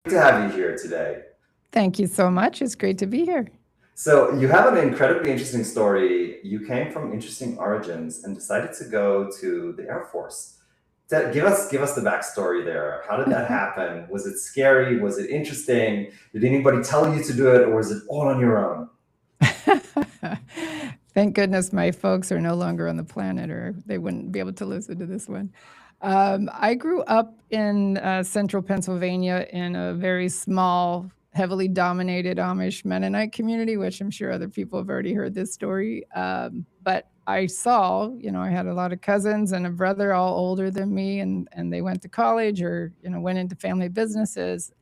To have you here today. Thank you so much. It's great to be here. So, you have an incredibly interesting story. You came from interesting origins and decided to go to the Air Force. Give us the backstory there. How did that happen? Was it scary? Was it interesting? Did anybody tell you to do it, or was it all on your own? Thank goodness my folks are no longer on the planet, or they wouldn't be able to listen to this one. I grew up in central Pennsylvania in a very small, heavily dominated Amish Mennonite community, which I'm sure other people have already heard this story. But I saw, I had a lot of cousins and a brother all older than me, and they went to college or, went into family businesses,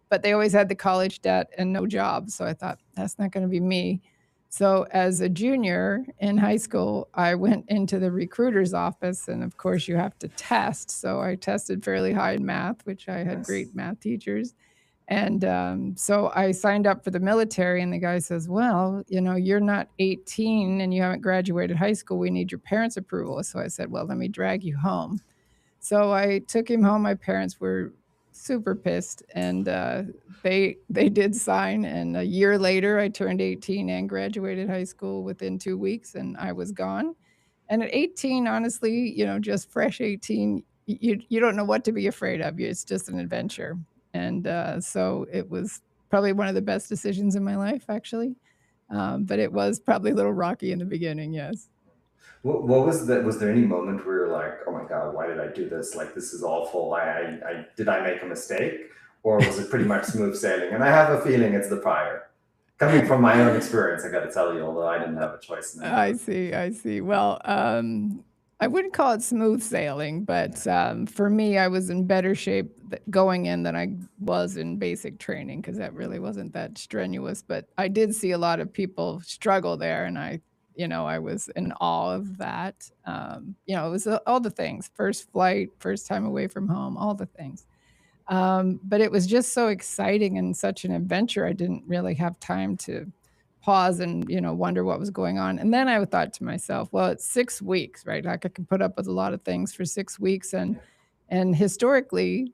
but they always had the college debt and no job. So I thought, that's not going to be me. So as a junior in high school, I went into the recruiter's office. And of course, you have to test. So I tested fairly high in math, which I had Nice. great math teachers. And so I signed up for the military, and the guy says, well, you're not 18 and you haven't graduated high school. We need your parents' approval. So I said, well, let me drag you home. So I took him home. My parents were super pissed, and they did sign. And a year later, I turned 18 and graduated high school within 2 weeks, and I was gone. And at 18, honestly, just fresh 18, you don't know what to be afraid of. It's just an adventure, and so it was probably one of the best decisions in my life, actually. But it was probably a little rocky in the beginning. Yes. What was that? Was there any moment where you're like, "Oh my God, why did I do this? Like, this is awful. Did I make a mistake, or was it pretty much smooth sailing?" And I have a feeling it's the prior. Coming from my own experience, I got to tell you, although I didn't have a choice in the I matter. see, I see. Well, I wouldn't call it smooth sailing, but for me, I was in better shape going in than I was in basic training because that really wasn't that strenuous. But I did see a lot of people struggle there, and I was in awe of that. It was all the things: first flight, first time away from home, all the things. But it was just so exciting and such an adventure. I didn't really have time to pause and wonder what was going on. And then I thought to myself, well, it's 6 weeks, right? Like I can put up with a lot of things for 6 weeks, and historically,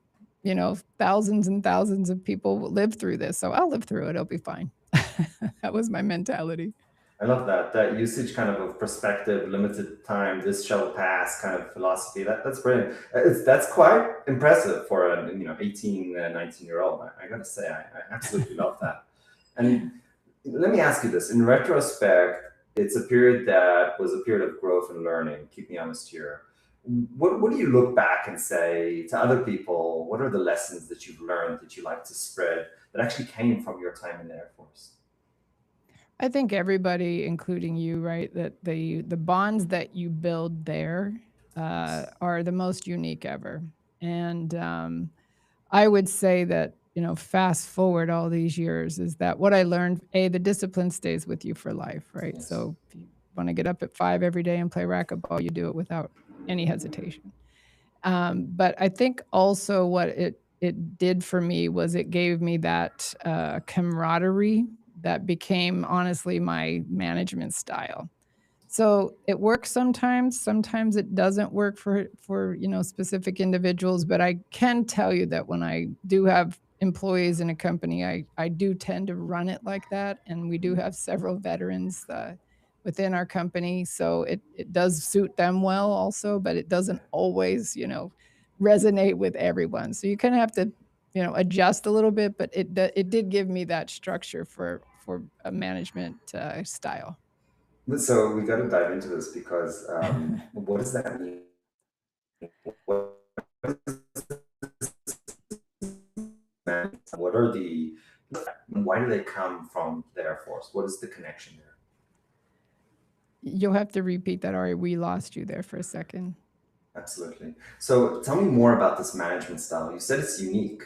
thousands and thousands of people live through this, so I'll live through it. It'll be fine. That was my mentality. I love that usage kind of perspective, limited time, this shall pass kind of philosophy. That's brilliant. That's quite impressive for a 18, 19-year old. I gotta say, I absolutely love that. And let me ask you this: in retrospect, it's a period that was a period of growth and learning. Keep me honest here. What do you look back and say to other people? What are the lessons that you've learned that you like to spread that actually came from your time in the Air Force? I think everybody, including you, right, that the bonds that you build there Yes. are the most unique ever. And I would say that, fast forward all these years, is that what I learned, the discipline stays with you for life, right? Yes. So if you want to get up at 5 every day and play racquetball, you do it without any hesitation. But I think also what it did for me was it gave me that camaraderie that became honestly my management style. So it works sometimes. Sometimes it doesn't work for specific individuals. But I can tell you that when I do have employees in a company, I do tend to run it like that, and we do have several veterans within our company, so it does suit them well also. But it doesn't always resonate with everyone. So you kind of have to adjust a little bit. But it did give me that structure for a management style. So we got to dive into this because what does that mean? What is what are the why do they come from the Air Force? What is the connection there? You'll have to repeat that, Ari. We lost you there for a second. Absolutely. So tell me more about this management style. You said it's unique,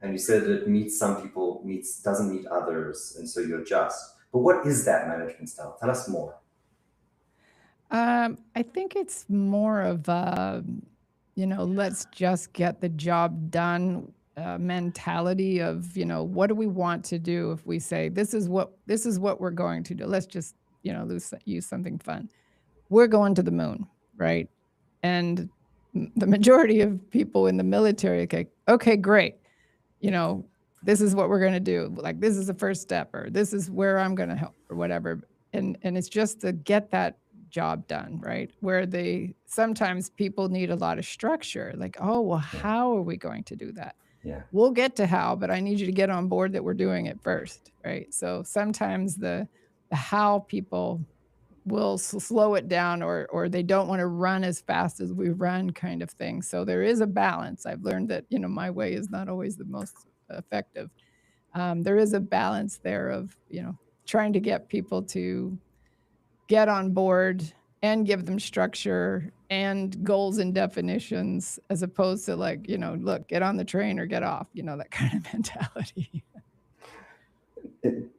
and you said it meets some people, meets doesn't meet others, and so you adjust. But what is that management style? Tell us more. I think it's more of let's just get the job done mentality of, what do we want to do if we say this is what we're going to do. Let's just, use something fun. We're going to the moon, right? And the majority of people in the military, okay, great. You know, this is what we're going to do. Like, this is the first step, or this is where I'm going to help, or whatever. And it's just to get that job done, right? Where sometimes people need a lot of structure. Like, oh, well, how are we going to do that? Yeah. We'll get to how, but I need you to get on board that we're doing it first, right? So sometimes the how people will slow it down, or they don't want to run as fast as we run, kind of thing. So there is a balance. I've learned that, my way is not always the most effective. There is a balance there of, trying to get people to get on board and give them structure and goals and definitions, as opposed to like, look, get on the train or get off, that kind of mentality.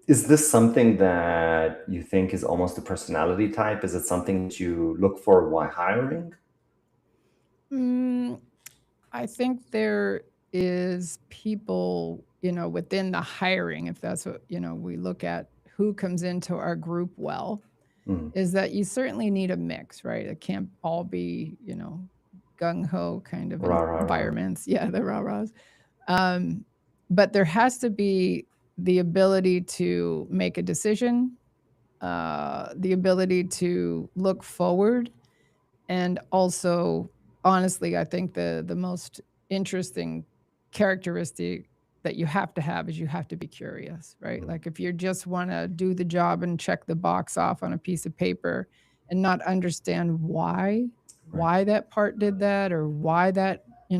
Is this something that you think is almost a personality type? Is it something that you look for while hiring? I think there is people, within the hiring, if that's what, we look at who comes into our group well, is that you certainly need a mix, right? It can't all be, gung-ho kind of environments. Yeah, the rah-rahs. But there has to be the ability to make a decision, the ability to look forward, and also, honestly, I think the most interesting characteristic that you have to have is you have to be curious, right? Like, if you just want to do the job and check the box off on a piece of paper and not understand why that part did that, or why that, we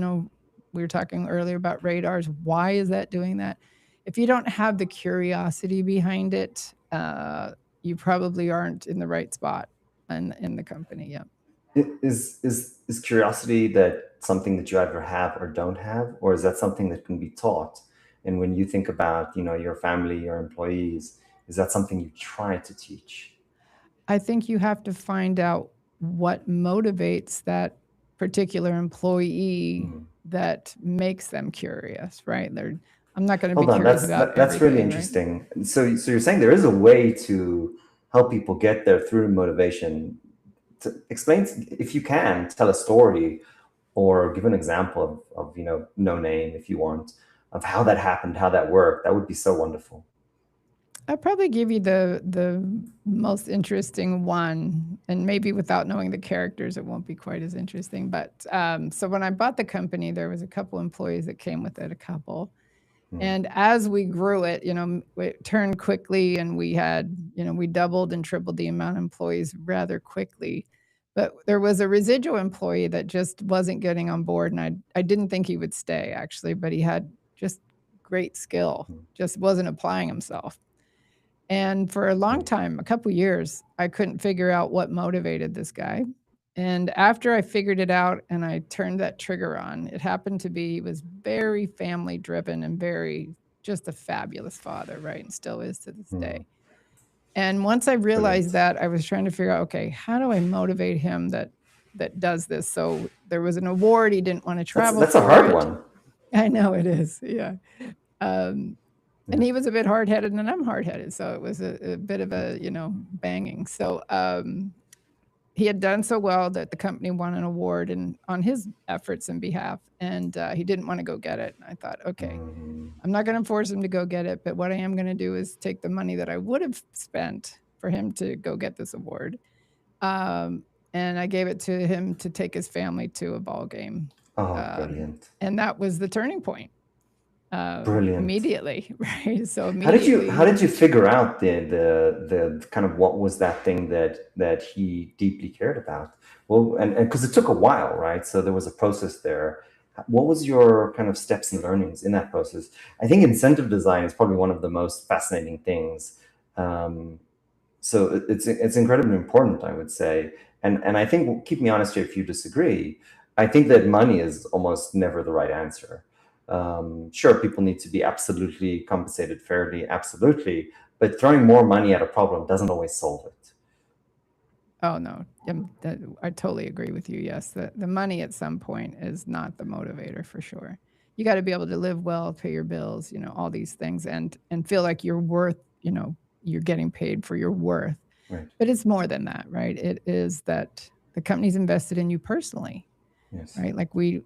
were talking earlier about radars, why is that doing that? If you don't have the curiosity behind it, you probably aren't in the right spot in the company. Yeah. Is curiosity that something that you either have or don't have, or is that something that can be taught? And when you think about, your family, your employees, is that something you try to teach? I think you have to find out what motivates that particular employee that makes them curious, right? I'm not going to be curious about that's really everything, interesting. Right? So you're saying there is a way to help people get there through motivation. Explain, if you can, tell a story or give an example of no name, if you want, of how that happened, how that worked. That would be so wonderful. I'll probably give you the most interesting one, and maybe without knowing the characters, it won't be quite as interesting. But so when I bought the company, there was a couple employees that came with it, a couple. And as we grew it, it turned quickly, and we had, we doubled and tripled the amount of employees rather quickly. But there was a residual employee that just wasn't getting on board, and I didn't think he would stay, actually, but he had just great skill, just wasn't applying himself. And for a long time, a couple years, I couldn't figure out what motivated this guy. And after I figured it out and I turned that trigger on, it happened to be, he was very family driven and just a fabulous father, right? And still is to this day. And once I realized that, I was trying to figure out, okay, how do I motivate him that does this? So there was an award he didn't want to travel. That's a hard one. I know it is. Yeah. And he was a bit hard-headed, and I'm hard-headed, so it was a bit of a, banging. So he had done so well that the company won an award on his efforts and behalf, and he didn't want to go get it. And I thought, okay, I'm not going to force him to go get it, but what I am going to do is take the money that I would have spent for him to go get this award, and I gave it to him to take his family to a ball game. Oh, brilliant! And that was the turning point. Brilliant. Immediately, right? So immediately, how did you figure out the kind of what was that thing that he deeply cared about? Well, and because it took a while, right? So there was a process there. What was your kind of steps and learnings in that process? I think incentive design is probably one of the most fascinating things. So it's incredibly important, I would say. And I think, keep me honest here if you disagree, I think that money is almost never the right answer. Sure, people need to be absolutely compensated fairly, absolutely, but throwing more money at a problem doesn't always solve it. Oh no, I totally agree with you. Yes, the money at some point is not the motivator, for sure. You got to be able to live well, pay your bills, all these things, and feel like you're worth, you're getting paid for your worth. Right. But it's more than that, right? It is that the company's invested in you personally. Yes. Right? Like we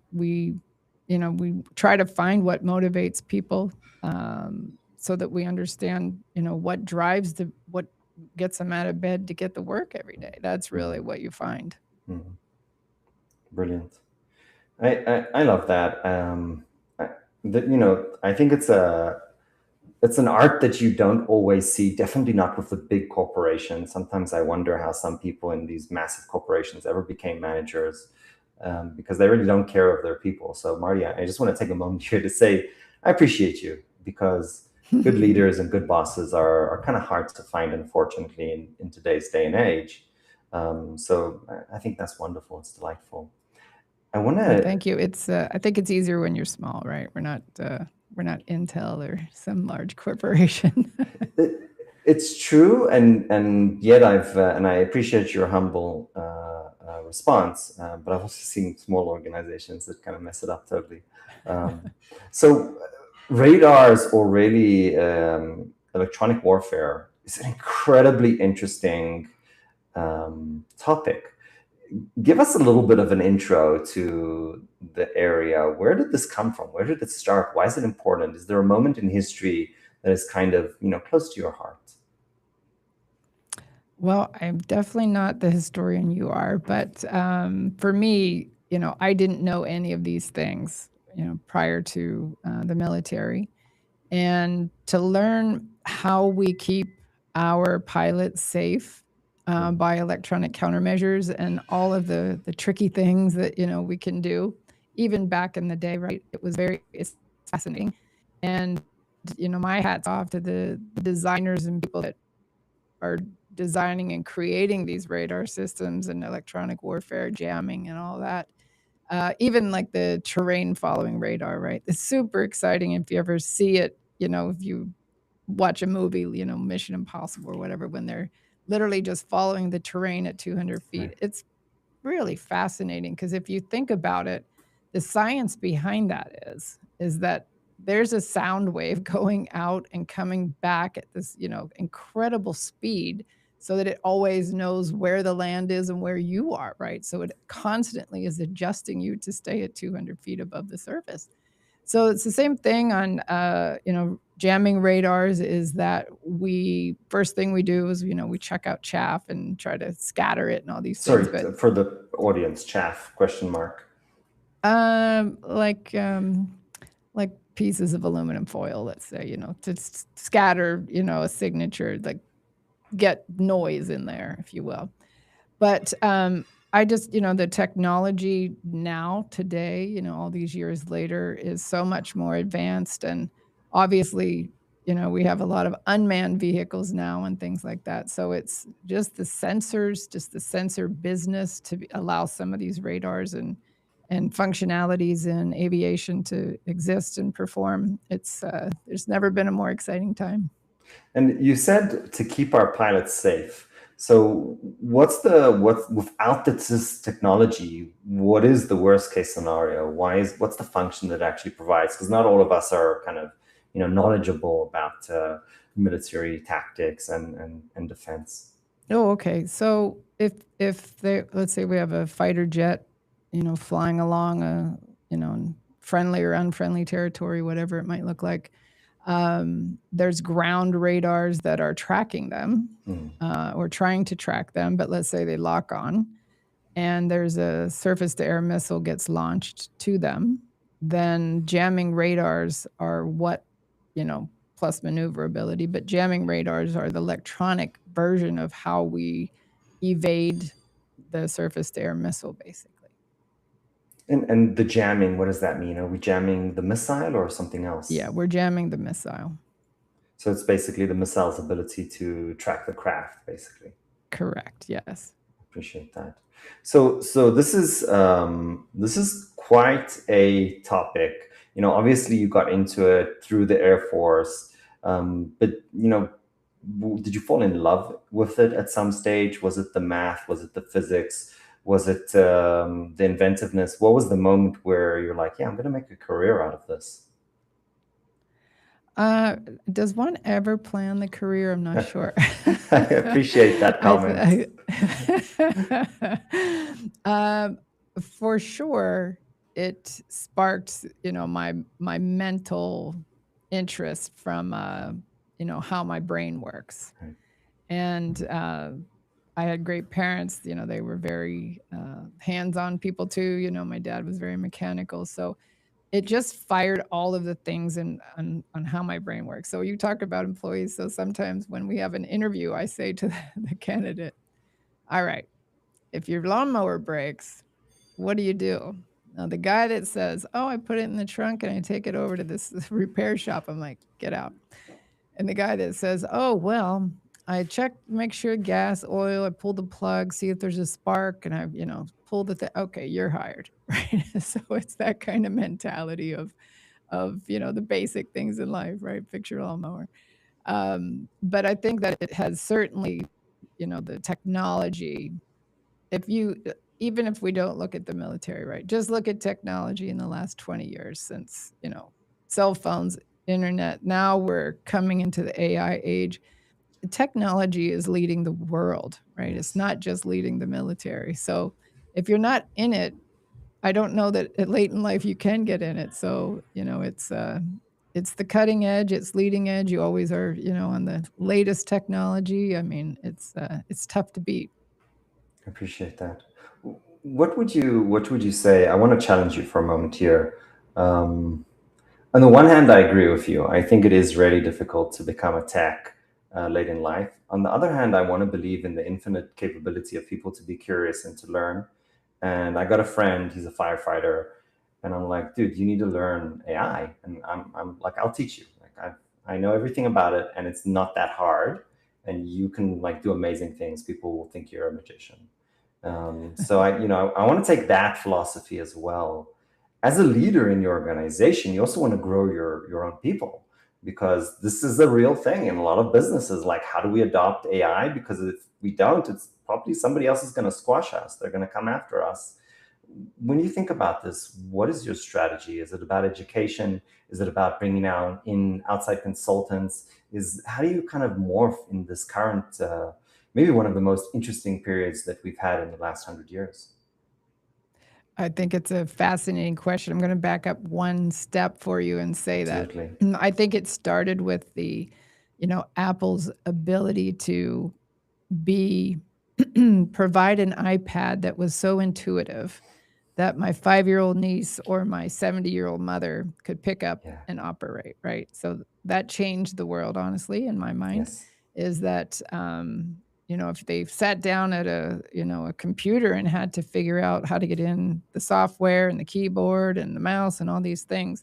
we try to find what motivates people, so that we understand, what drives what gets them out of bed to get to work every day. That's really what you find. Mhm. Brilliant. I love that. I think it's an art that you don't always see. Definitely not with the big corporations. Sometimes I wonder how some people in these massive corporations ever became managers, because they really don't care of their people. So Marty, I just want to take a moment here to say I appreciate you, because good leaders and good bosses are kind of hard to find, unfortunately, in today's day and age. So I think that's wonderful. It's delightful. I want Well, to. thank you. I think it's easier when you're small, right? We're not Intel or some large corporation. It's true, and yet I appreciate your humble response, but I've also seen small organizations that kind of mess it up totally. So radars, or really electronic warfare, is an incredibly interesting topic. Give us a little bit of an intro to the area. Where did this come from? Where did it start? Why is it important? Is there a moment in history that is kind of close to your heart? Well, I'm definitely not the historian you are, but for me, I didn't know any of these things, prior to the military. And to learn how we keep our pilots safe by electronic countermeasures and all of the tricky things that we can do, even back in the day, right? It's fascinating. And my hat's off to the designers and people that are designing and creating these radar systems and electronic warfare, jamming and all that. Even like the terrain following radar, right? It's super exciting if you ever see it, if you watch a movie, Mission Impossible or whatever, when they're literally just following the terrain at 200 feet. It's really fascinating, because if you think about it, the science behind that is that there's a sound wave going out and coming back at this, incredible speed, so that it always knows where the land is and where you are, right? So it constantly is adjusting you to stay at 200 feet above the surface. So it's the same thing on, jamming radars, is that first thing we do is, we check out chaff and try to scatter it and all these things. Sorry, for the audience, chaff, question mark. Like pieces of aluminum foil, let's say, to scatter, a signature, like get noise in there, if you will. But I just, the technology now, today, all these years later, is so much more advanced. And obviously, we have a lot of unmanned vehicles now and things like that. So it's just the sensors, just the sensor business to allow some of these radars and functionalities in aviation to exist and perform. There's never been a more exciting time. And you said to keep our pilots safe. So what's without this technology, what is the worst case scenario? What's the function that it actually provides? Because not all of us are kind of, knowledgeable about military tactics and defense. Oh, okay. So if let's say we have a fighter jet, flying along in friendly or unfriendly territory, whatever it might look like, there's ground radars that are tracking them, or trying to track them. But let's say they lock on, and there's a surface-to-air missile gets launched to them, then jamming radars are what, plus maneuverability, but jamming radars are the electronic version of how we evade the surface-to-air missile, basically. And the jamming, what does that mean? Are we jamming the missile or something else? Yeah, we're jamming the missile. So it's basically the missile's ability to track the craft, basically. Correct. Yes. Appreciate that. So this is quite a topic. Obviously you got into it through the Air Force, but did you fall in love with it at some stage? Was it the math? Was it the physics? Was it the inventiveness? What was the moment where you're like, yeah, I'm going to make a career out of this? Does one ever plan the career? I'm not sure. I appreciate that comment. For sure, it sparked, my mental interest from, how my brain works. Right. And I had great parents. They were very hands-on people too. My dad was very mechanical, so it just fired all of the things on how my brain works. So you talk about employees. So sometimes when we have an interview, I say to the candidate, "All right, if your lawnmower breaks, what do you do?" Now, the guy that says, "Oh, I put it in the trunk and I take it over to this repair shop," I'm like, "Get out." And the guy that says, "Oh, well, I check, make sure gas, oil, I pull the plug, see if there's a spark, and I, pull the thing." Okay, you're hired, right? So it's that kind of mentality of the basic things in life, right? Fix your lawnmower. But I think that it has certainly, the technology. If you Even if we don't look at the military, right? Just look at technology in the last 20 years since, cell phones, internet. Now we're coming into the AI age. Technology is leading the world, right? It's Yes. not just leading the military. So if you're not in it, I don't know that at late in life you can get in it. So, it's the cutting edge, it's leading edge. You always are, on the latest technology. I mean, it's tough to beat. I appreciate that. What would you say? I want to challenge you for a moment here. Um, on the one hand, I agree with you. I think it is really difficult to become a tech late in life. On the other hand, I want to believe in the infinite capability of people to be curious and to learn. And I got a friend, he's a firefighter, and I'm like, dude, you need to learn AI. And I'm like, I'll teach you. Like I know everything about it, and it's not that hard. And you can like do amazing things. People will think you're a magician. So I want to take that philosophy as well. As a leader in your organization, you also want to grow your own people, because this is a real thing in a lot of businesses. Like, how do we adopt AI? Because if we don't, it's probably somebody else is going to squash us. They're going to come after us. When you think about this, what is your strategy? Is it about education? Is it about bringing out in outside consultants? Is How do you kind of morph in this current, maybe one of the most interesting periods that we've had in the last 100 years? I think it's a fascinating question. I'm going to back up one step for you and say that Absolutely. I think it started with Apple's ability to be provide an iPad that was so intuitive that my 5-year-old niece or my 70-year-old mother could pick up Yeah. and operate, right? So that changed the world, honestly, in my mind, Yes. is that, if they sat down at a computer and had to figure out how to get in the software and the keyboard and the mouse and all these things,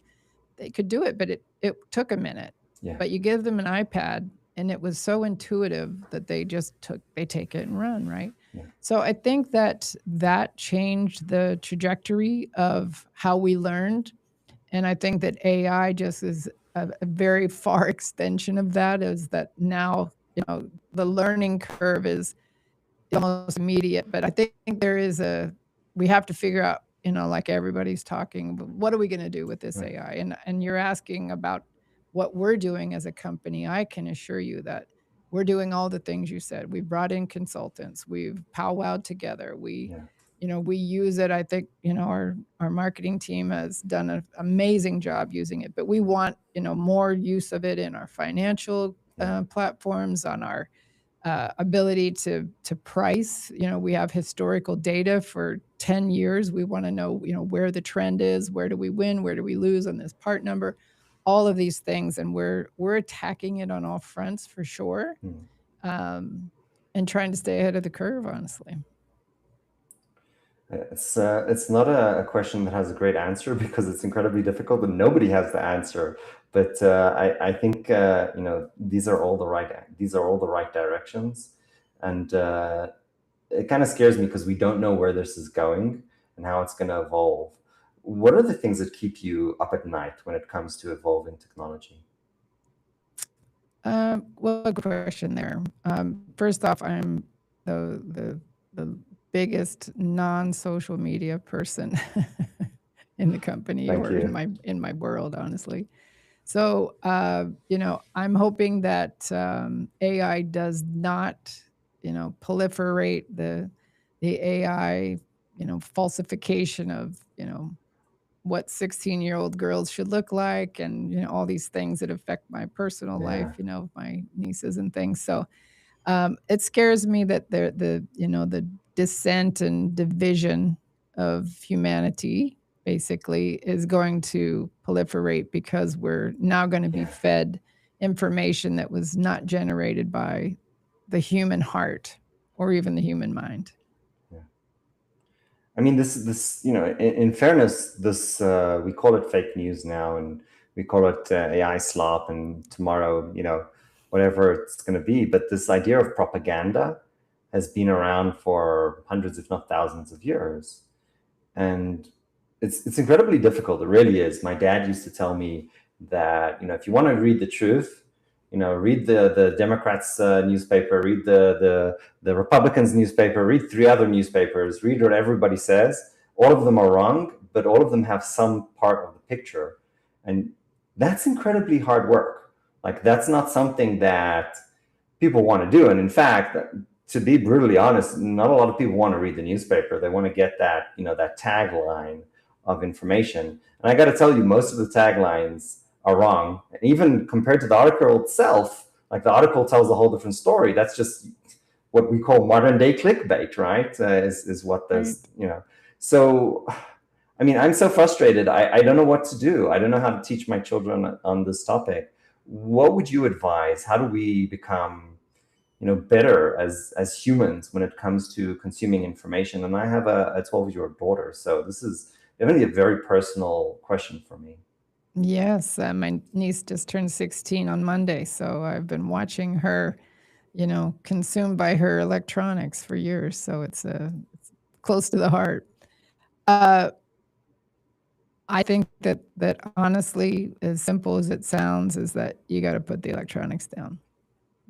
they could do it, but it took a minute. Yeah. But you give them an iPad and it was so intuitive that they take it and run, right? Yeah. So I think that changed the trajectory of how we learned. And I think that AI just is a very far extension of that, is that now, the learning curve is almost immediate. But I think we have to figure out, like everybody's talking, what are we going to do with this Right. AI? And you're asking about what we're doing as a company. I can assure you that we're doing all the things you said. We brought in consultants. We've powwowed together. Yeah. We use it. I think, our marketing team has done an amazing job using it, but we want, more use of it in our financial platforms, on our ability to price. We have historical data for 10 years. We want to know, where the trend is, where do we win, where do we lose on this part number, all of these things. And we're attacking it on all fronts for sure. And trying to stay ahead of the curve, honestly. It's not a question that has a great answer because it's incredibly difficult and nobody has the answer. But I think these are all the right directions, and it kind of scares me because we don't know where this is going and how it's going to evolve. What are the things that keep you up at night when it comes to evolving technology? Well, good question there. First off, I'm the biggest non-social media person in the company Thank or in you. my world, honestly. So, I'm hoping that AI does not, proliferate the AI, falsification of, what 16-year-old girls should look like, and all these things that affect my personal Yeah. life, my nieces and things. So it scares me that the dissent and division of humanity basically is going to proliferate because we're now going to be Yeah. fed information that was not generated by the human heart or even the human mind. Yeah. I mean, this in fairness, this we call it fake news now, and we call it AI slop, and tomorrow, whatever it's going to be. But this idea of propaganda has been around for hundreds, if not thousands, of years, and it's incredibly difficult. It really is. My dad used to tell me that if you want to read the truth, read the Democrats' newspaper, read the Republicans' newspaper, read 3 other newspapers, read what everybody says. All of them are wrong, but all of them have some part of the picture, and that's incredibly hard work. Like, that's not something that people want to do. And in fact, to be brutally honest, not a lot of people want to read the newspaper. They want to get that that tagline of information. And I got to tell you, most of the taglines are wrong. And even compared to the article itself, like, the article tells a whole different story. That's just what we call modern day clickbait, right? Is what there's, So, I mean, I'm so frustrated. I don't know what to do. I don't know how to teach my children on this topic. What would you advise? How do we become better as humans when it comes to consuming information? And I have a 12-year-old daughter, so this is definitely a very personal question for me. Yes, my niece just turned 16 on Monday, so I've been watching her, consumed by her electronics for years. So it's close to the heart. I think that honestly, as simple as it sounds, is that you got to put the electronics down,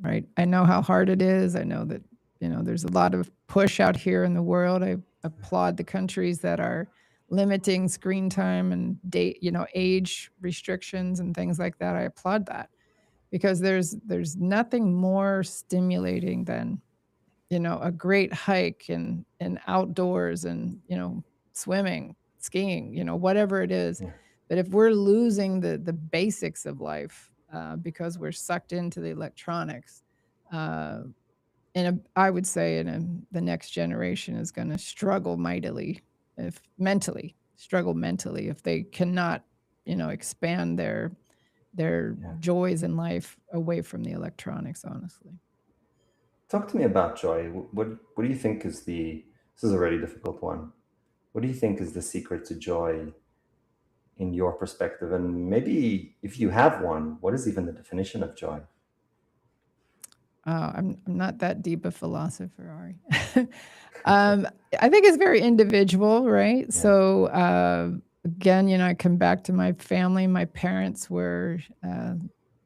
right? I know how hard it is. I know that there's a lot of push out here in the world. I applaud the countries that are limiting screen time and age restrictions and things like that. I applaud that, because there's nothing more stimulating than a great hike and outdoors and swimming, skiing, whatever it is. Yeah. But if we're losing the basics of life because we're sucked into the electronics, I would say the next generation is going to struggle mightily, if struggle mentally, if they cannot expand their joys in life away from the electronics, honestly. Talk to me about joy. What do you think is this is a really difficult one. What do you think is the secret to joy in your perspective? And maybe if you have one, what is even the definition of joy? I'm not that deep a philosopher, Ari. I think it's very individual, right? Yeah. So again, I come back to my family. My parents were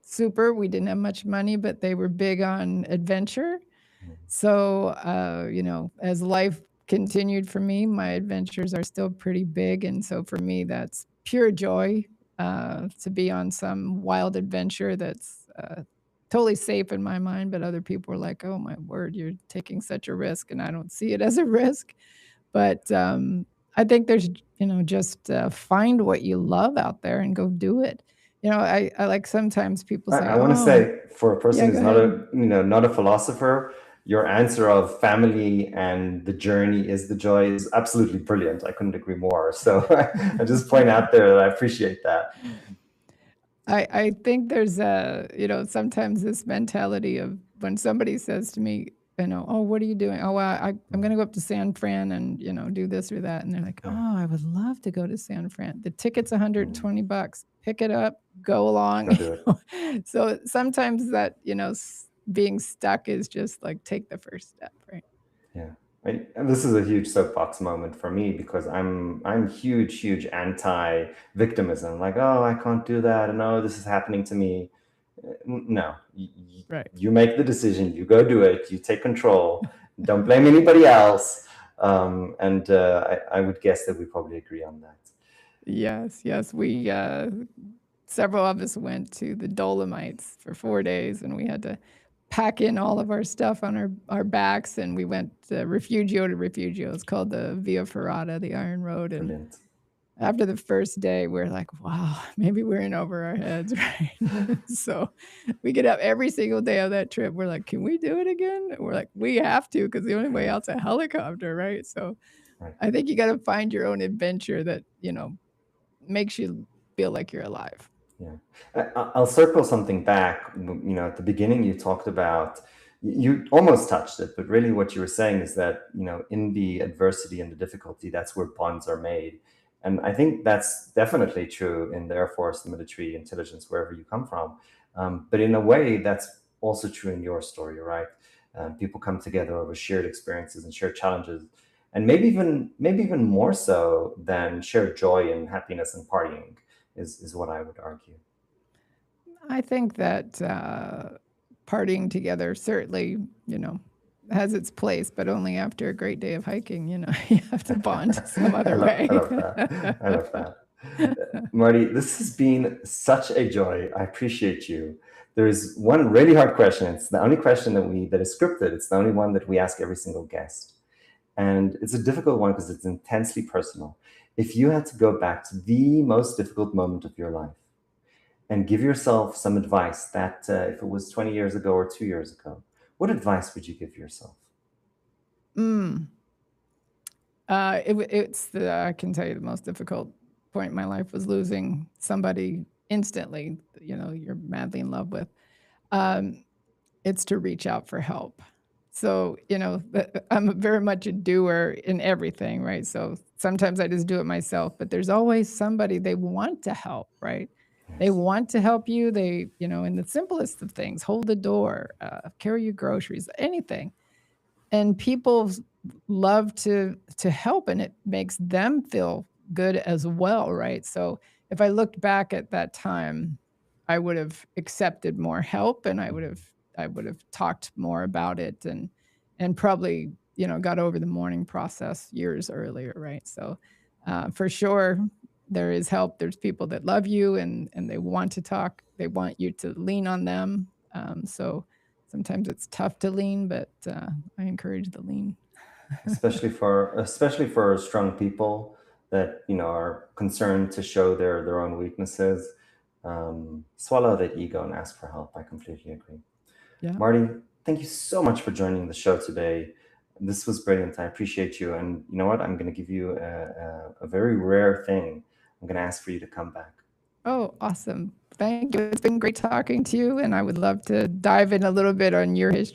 super. We didn't have much money, but they were big on adventure. So as life continued for me, my adventures are still pretty big, and so for me, that's pure joy to be on some wild adventure that's totally safe in my mind, but other people are like, "Oh my word, you're taking such a risk," and I don't see it as a risk. But I think there's, just find what you love out there and go do it. I like sometimes people say, I want to "Oh, say, for a person yeah, who's go not ahead." not a philosopher, your answer of family and the journey is the joy is absolutely brilliant. I couldn't agree more. So I just point out there that I appreciate that. I think there's sometimes this mentality of when somebody says to me, "Oh, what are you doing?" "Oh, well, I'm going to go up to San Fran and, do this or that." And they're like, "Oh, I would love to go to San Fran. The ticket's $120. Pick it up, go along." Go do it. So sometimes that, being stuck is just like take the first step, right? Yeah. And this is a huge soapbox moment for me because I'm huge anti-victimism. Like, oh, I can't do that, and oh, this is happening to me. No, Right. you make the decision. You go do it. You take control. Don't blame anybody else. And I would guess that we probably agree on that. Yes, yes. We several of us went to the Dolomites for 4 days, and we had to pack in all of our stuff on our backs, and we went refugio to refugio. It's called the Via Ferrata, the Iron Road, and Brilliant. after the first day, we're like, wow, maybe we're in over our heads, right? So we get up every single day of that trip. We're like, can we do it again? And we're like, we have to, because the only way out's a helicopter, right? So Right. I think you got to find your own adventure that, makes you feel like you're alive. Yeah. I'll circle something back. At the beginning, you talked about, you almost touched it, but really what you were saying is that, in the adversity and the difficulty, that's where bonds are made. And I think that's definitely true in the Air Force, the military, intelligence, wherever you come from. But in a way, that's also true in your story, right? People come together over shared experiences and shared challenges, and maybe even more so than shared joy and happiness and partying is what I would argue. I think that partying together certainly, has its place, but only after a great day of hiking. You have to bond some I other love, I way. love that. I love that. Marty, this has been such a joy. I appreciate you. There's one really hard question. It's the only question that is scripted. It's the only one that we ask every single guest. And it's a difficult one because it's intensely personal. If you had to go back to the most difficult moment of your life and give yourself some advice that, if it was 20 years ago or 2 years ago, what advice would you give yourself? Mm. I can tell you the most difficult point in my life was losing somebody instantly, you're madly in love with. Um, it's to reach out for help. So, I'm very much a doer in everything, right? So sometimes I just do it myself, but there's always somebody they want to help, right? They Yes. want to help you. They, in the simplest of things, hold the door, carry your groceries, anything. And people love to help, and it makes them feel good as well, right? So if I looked back at that time, I would have accepted more help, and I would have talked more about it, and probably, got over the mourning process years earlier, right? So for sure there is help. There's people that love you, and they want to talk. They want you to lean on them. So sometimes it's tough to lean, but I encourage the lean. Especially for strong people that are concerned to show their own weaknesses. Swallow that ego and ask for help. I completely agree. Yeah. Marty, thank you so much for joining the show today. This was brilliant. I appreciate you. And you know what? I'm going to give you a very rare thing. I'm going to ask for you to come back. Oh, awesome. Thank you. It's been great talking to you, and I would love to dive in a little bit on your history